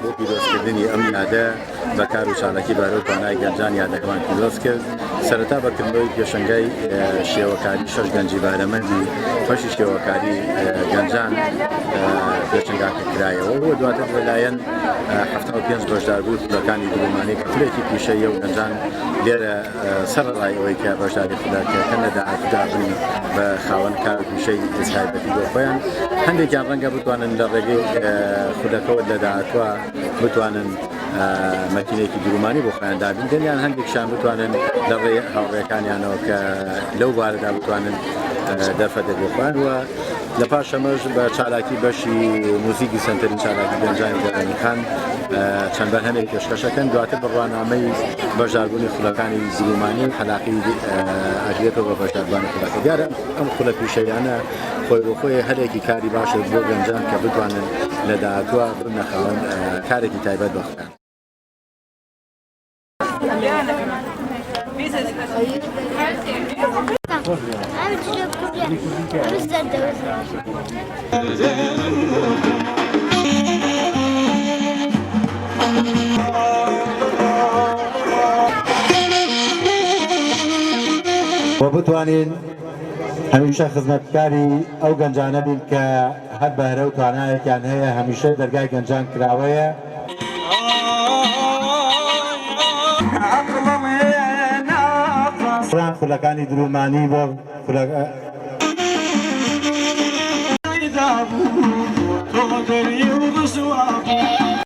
بۆ پیرۆزکردنی ئەم یادە بەکار و چالاکی بارە و توانای گەنجان یادەکەمان پیرۆز کرد سەرەتا بەکردنەوەی پێشەنگای شێوەکاری شەش گەنجی بارەمەندی بەشی شێوەکاری گەنجان پێشەنگاکە کرایەوە بۆ دواتر لەلایەن 75 بەشداربوو خولەکانی دڵمانی کە پلێکی پیشەیە و گەنجان لێرە سەرڕای ئەوەی کە بەشداری خولەکەکە لە داهاتدابنی بە خاوەن کار و پیشەی تایبەتی بۆ خۆیان هەندێکیان ڕەنگە بتوانن لە ڕێگەی خولەکەوە لە داهاتوە بتوانن مەکینێکی درومانی بۆ خۆیان دابین دەنیان هەندێکشان بتوانن لە ڕێ هاوڕێکانیانەوە کە لەو بارەدا بتوانن دەرفەتێک بۆ خۆیان وە لە پاشەمەش بە چالاکی بەشی موزیکی سنتەری چالاکی گەنجانی دەرەنیخان چەند بەرهەمێک پێشکەشەکەن دواتر بڕوانامەی بەشداربوونی خولەکانی زیرومانی و حەلاقی ئەگرێتەوە بە بەشداربوونی خولەکە دیارە ئەم خولە پیشەیانە خۆی بۆ خۆی هەرێکی کاری باشە بۆ گەنجان کە بتوانن لە داهاتوە بنە خاوەن کارێکی تایبەت بە خۆیان. وبتوانین هەمیشە خزمەتکاری ئەو گەنجانە بین کە هەر بەهرە و توانایەکیان هەیە هەمیشە دەرگای گەنجان کراوەیە خولەکانی درومانی بۆ